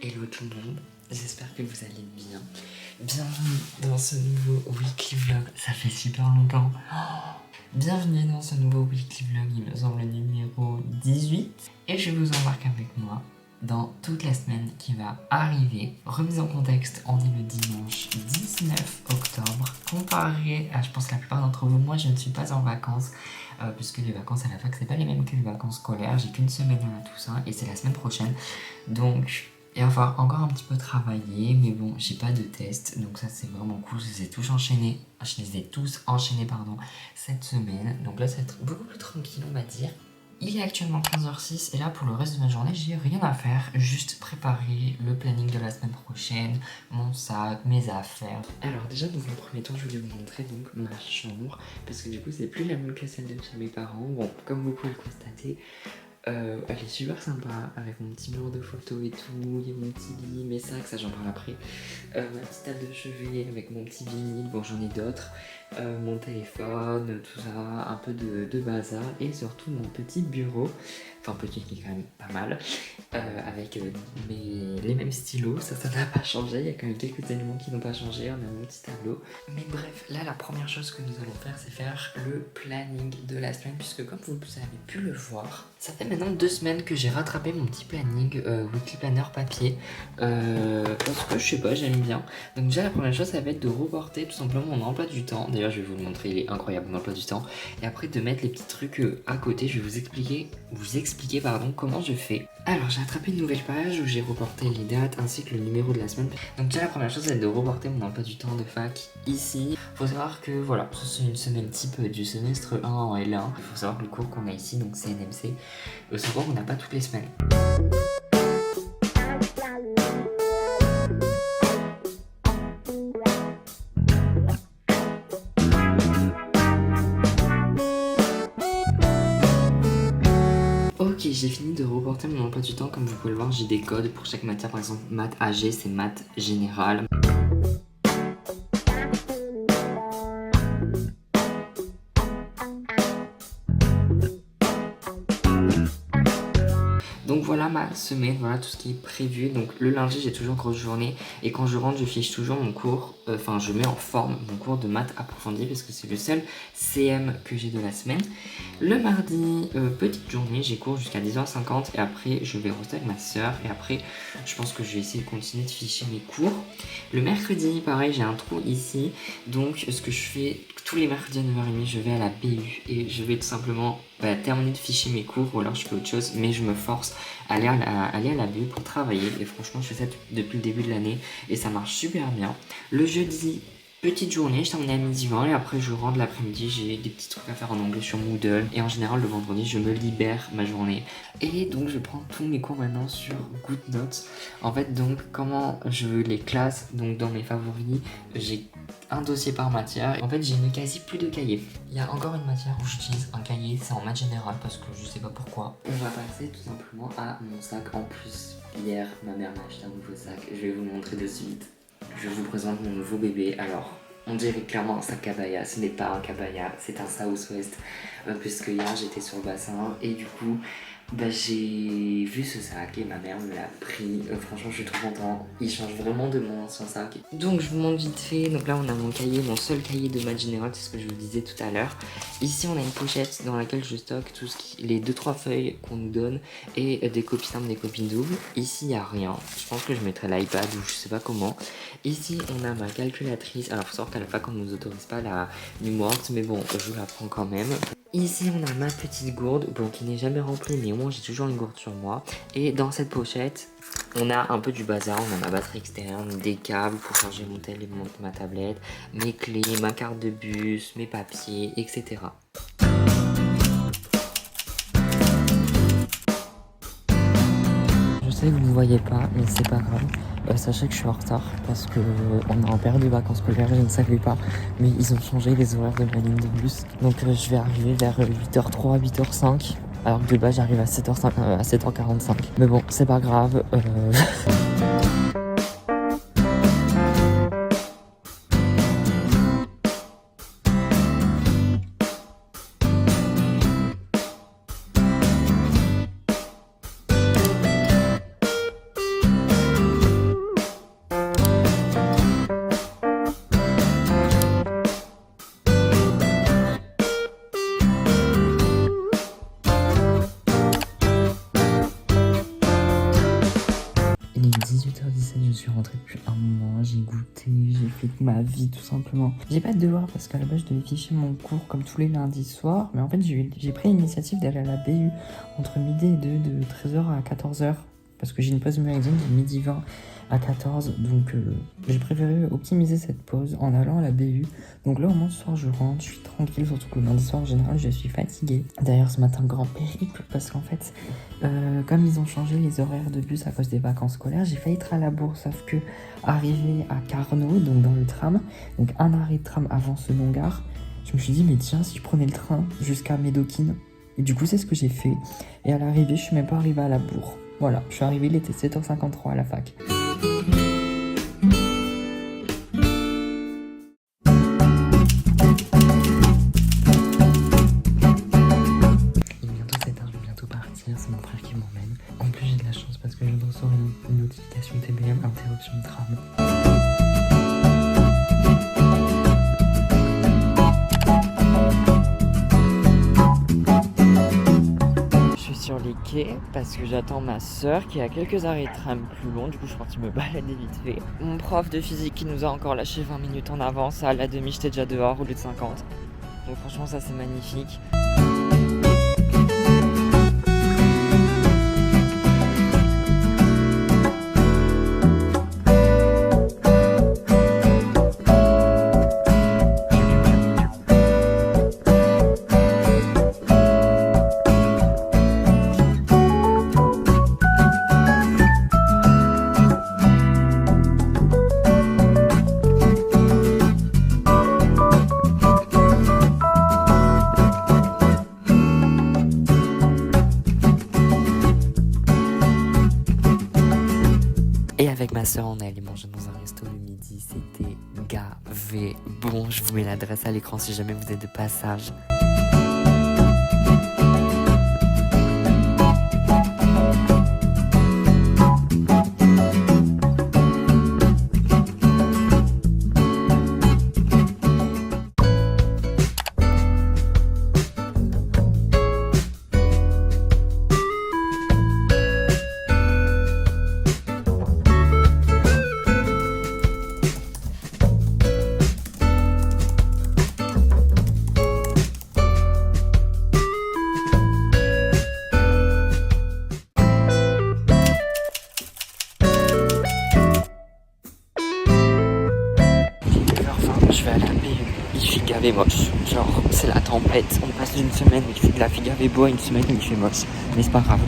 Hello tout le monde, j'espère que vous allez bien. Bienvenue dans ce nouveau weekly vlog, ça fait super longtemps. Bienvenue dans ce nouveau weekly vlog, il me semble le numéro 18. Et je vous embarque avec moi dans toute la semaine qui va arriver. Remise en contexte, on est le dimanche 19 octobre. Comparé à, je pense, la plupart d'entre vous, moi je ne suis pas en vacances. Puisque les vacances à la fac, c'est pas les mêmes que les vacances scolaires. J'ai qu'une semaine à tout ça et c'est la semaine prochaine. Donc, il va falloir encore un petit peu travailler, mais bon, j'ai pas de test, donc ça c'est vraiment cool. Je les ai tous enchaînés, cette semaine. Donc là, ça va être beaucoup plus tranquille, on va dire. Il est actuellement 15h06 et là pour le reste de ma journée j'ai rien à faire, juste préparer le planning de la semaine prochaine, mon sac, mes affaires. Alors déjà dans un premier temps je voulais vous montrer donc ma chambre, parce que du coup c'est plus la même que celle de chez mes parents. Bon, comme vous pouvez le constater, elle est super sympa avec mon petit mur de photos et tout, il y a mon petit lit, mes sacs, ça j'en parle après. Ma petite table de chevet avec mon petit vinyle, bon j'en ai d'autres, mon téléphone, tout ça, un peu de bazar et surtout mon petit bureau, enfin petit qui est quand même pas mal, avec les mêmes stylos, ça n'a pas changé, il y a quand même quelques éléments qui n'ont pas changé, on a mon petit tableau. Mais bref, là la première chose que nous allons faire c'est faire le planning de la semaine, puisque comme vous avez pu le voir, ça fait maintenant 2 semaines que j'ai rattrapé mon petit planning weekly planner papier, parce que je sais pas, j'aime bien. Donc déjà la première chose ça va être de reporter tout simplement mon emploi du temps. D'ailleurs je vais vous le montrer, il est incroyable mon emploi du temps. Et après de mettre les petits trucs à côté, je vais vous expliquer comment je fais. Alors j'ai attrapé une nouvelle page où j'ai reporté les dates ainsi que le numéro de la semaine. Donc déjà la première chose ça va être de reporter mon emploi du temps de fac ici. Faut savoir que voilà, c'est une semaine type du semestre 1 en L1. Il faut savoir que le cours qu'on a ici, donc c'est NMC, c'est un cours qu'on n'a pas toutes les semaines. Ok, j'ai fini de reporter mon emploi du temps. Comme vous pouvez le voir, j'ai des codes pour chaque matière. Par exemple, maths AG, c'est maths générale. Donc voilà ma semaine, voilà tout ce qui est prévu. Donc le lundi j'ai toujours grosse journée et quand je rentre je fiche toujours mon cours, enfin je mets en forme mon cours de maths approfondi parce que c'est le seul CM que j'ai de la semaine. Le mardi, petite journée, j'ai cours jusqu'à 10h50 et après je vais rester avec ma soeur et après je pense que je vais essayer de continuer de ficher mes cours. Le mercredi pareil, j'ai un trou ici, donc ce que je fais tous les mercredis à 9h30 je vais à la BU et je vais tout simplement terminer de ficher mes cours ou alors je fais autre chose, mais je me force à aller à la BU pour travailler et franchement je fais ça depuis le début de l'année et ça marche super bien. Le jeudi, petite journée, je termine à 12h20 et après je rentre l'après-midi, j'ai des petits trucs à faire en anglais sur Moodle et en général le vendredi je me libère ma journée. Et donc je prends tous mes cours maintenant sur GoodNotes. En fait donc comment je les classe, donc dans mes favoris j'ai un dossier par matière. En fait j'ai quasi plus de cahiers. Il y a encore une matière où j'utilise un cahier, c'est en maths générale parce que je sais pas pourquoi. On va passer tout simplement à mon sac en plus. Hier ma mère m'a acheté un nouveau sac, je vais vous le montrer de suite. Je vous présente mon nouveau bébé. Alors, on dirait clairement un sac cabaya. Ce n'est pas un cabaya, c'est un Southwest. Puisque hier j'étais sur le bassin et du coup, j'ai vu ce sac et ma mère me l'a pris. Franchement, je suis trop content. Il change vraiment de mon ancien sac. Donc, je vous montre vite fait. Donc là, on a mon cahier, mon seul cahier de maths générale, c'est ce que je vous disais tout à l'heure. Ici, on a une pochette dans laquelle je stocke tout ce les 2-3 feuilles qu'on nous donne et des copies simples, des copies doubles. Ici, il n'y a rien. Je pense que je mettrai l'iPad ou je sais pas comment. Ici, on a ma calculatrice. Alors, faut savoir qu'à la fac, on ne nous autorise pas la numérante, mais bon, je la prends quand même. Ici, on a ma petite gourde, bon, qui n'est jamais remplie, mais au moins j'ai toujours une gourde sur moi. Et dans cette pochette, on a un peu du bazar. On a ma batterie externe, des câbles pour charger mon tel et ma tablette, mes clés, ma carte de bus, mes papiers, etc. Je sais que vous ne voyez pas, mais c'est pas grave. Sachez que je suis en retard parce que on est en période de vacances scolaires, je ne savais pas, mais ils ont changé les horaires de ma ligne de bus. Donc je vais arriver vers 8h03, 8h05. Alors que de base j'arrive à 7h45. Mais bon, c'est pas grave. Il est 18h17, je suis rentrée depuis un moment, j'ai goûté, j'ai fait ma vie tout simplement. J'ai pas de devoir parce qu'à la base je devais ficher mon cours comme tous les lundis soirs, mais en fait j'ai pris l'initiative d'aller à la BU entre midi et 2, de 13h à 14h, parce que j'ai une pause magazine de midi 20 à 14, donc j'ai préféré optimiser cette pause en allant à la BU. Donc là au moins ce soir je rentre, je suis tranquille, surtout que le lundi soir en général je suis fatiguée. D'ailleurs ce matin grand périple parce qu'en fait comme ils ont changé les horaires de bus à cause des vacances scolaires, j'ai failli être à la bourre, sauf que arrivé à Carnot, donc dans le tram, donc un arrêt de tram avant Selon-Gare, je me suis dit mais tiens si je prenais le train jusqu'à Médokine, et du coup c'est ce que j'ai fait, et à l'arrivée je suis même pas arrivée à la bourre. Voilà, je suis arrivée, il était 7h53 à la fac. C'est mon frère qui m'emmène. En plus j'ai de la chance parce que je viens de recevoir une notification TBM, interruption de tram. Je suis sur les quais parce que j'attends ma soeur qui est à quelques arrêts de tram plus long. Du coup je suis partie me balader vite fait. Mon prof de physique qui nous a encore lâché 20 minutes en avance. À la demi j'étais déjà dehors au lieu de 50. Donc franchement ça c'est magnifique. Et avec ma soeur, on est allé manger dans un resto le midi. C'était gavé bon. Je vous mets l'adresse à l'écran si jamais vous êtes de passage. Je vais à la BU, il fait gavé moche. Genre, c'est la tempête. On passe d'une semaine où il fait de la gavé beau à une semaine où il fait moche. Mais c'est pas grave.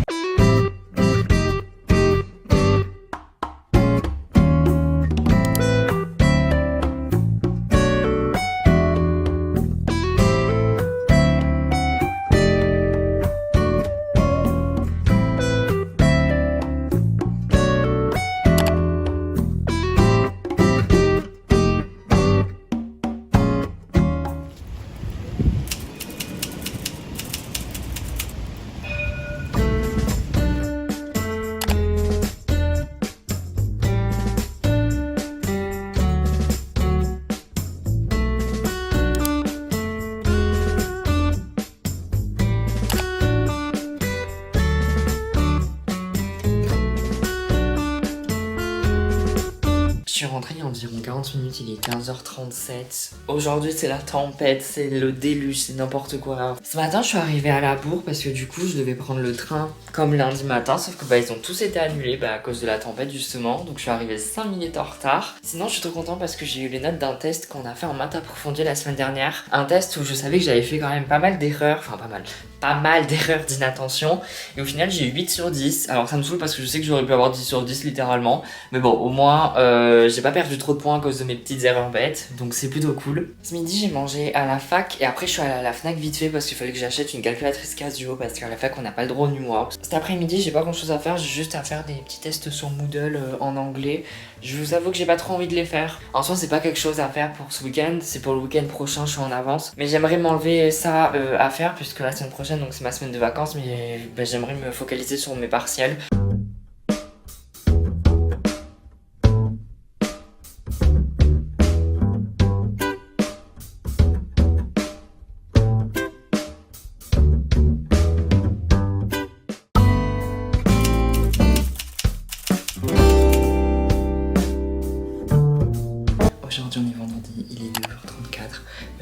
Je suis rentrée il y a environ 40 minutes, il est 15h37. Aujourd'hui c'est la tempête, c'est le déluge, c'est n'importe quoi. Ce matin je suis arrivée à la bourre parce que du coup je devais prendre le train comme lundi matin, sauf que ils ont tous été annulés à cause de la tempête justement. Donc je suis arrivée 5 minutes en retard. Sinon je suis trop contente parce que j'ai eu les notes d'un test qu'on a fait en maths approfondi la semaine dernière. Un test où je savais que j'avais fait quand même pas mal d'erreurs, enfin pas mal d'erreurs d'inattention. Et au final j'ai eu 8 sur 10. Alors ça me saoule parce que je sais que j'aurais pu avoir 10 sur 10 littéralement. Mais bon au moins j'ai pas perdu trop de points à cause de mes petites erreurs bêtes. Donc c'est plutôt cool. Ce midi j'ai mangé à la fac et après je suis allée à la Fnac vite fait parce qu'il fallait que j'achète une calculatrice Casio parce qu'à la fac on n'a pas le droit au numéro. Cet après-midi j'ai pas grand chose à faire, j'ai juste à faire des petits tests sur Moodle en anglais. Je vous avoue que j'ai pas trop envie de les faire. En soi c'est pas quelque chose à faire pour ce week-end, c'est pour le week-end prochain, je suis en avance. Mais j'aimerais m'enlever ça à faire puisque la semaine prochaine donc c'est ma semaine de vacances, mais j'aimerais me focaliser sur mes partiels.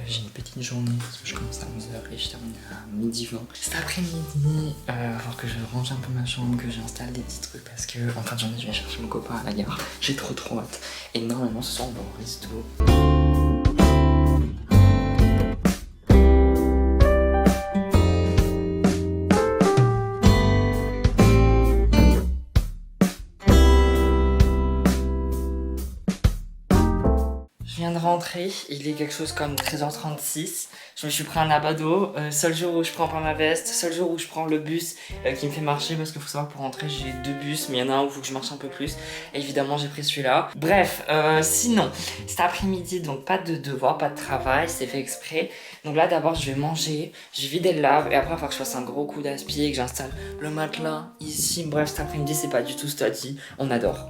j'ai une petite journée parce que je commence à 11h et je termine à midi 20. Cet après-midi, alors que je range un peu ma chambre, que j'installe des petits trucs parce que en fin de journée je vais chercher mon copain à la gare. J'ai trop hâte. Et normalement ce soir on va au resto. Je viens de rentrer, il est quelque chose comme 13h36. Je me suis pris un abado, seul jour où je prends pas ma veste, seul jour où je prends le bus qui me fait marcher parce qu'il faut savoir que pour rentrer j'ai 2 bus mais il y en a un où il faut que je marche un peu plus. Et évidemment j'ai pris celui-là. Bref, sinon, cet après-midi donc pas de devoir, pas de travail, c'est fait exprès. Donc là d'abord je vais manger, je vais vider le lave et après il va falloir que je fasse un gros coup d'aspi et que j'installe le matelas ici. Bref cet après-midi c'est pas du tout study, on adore.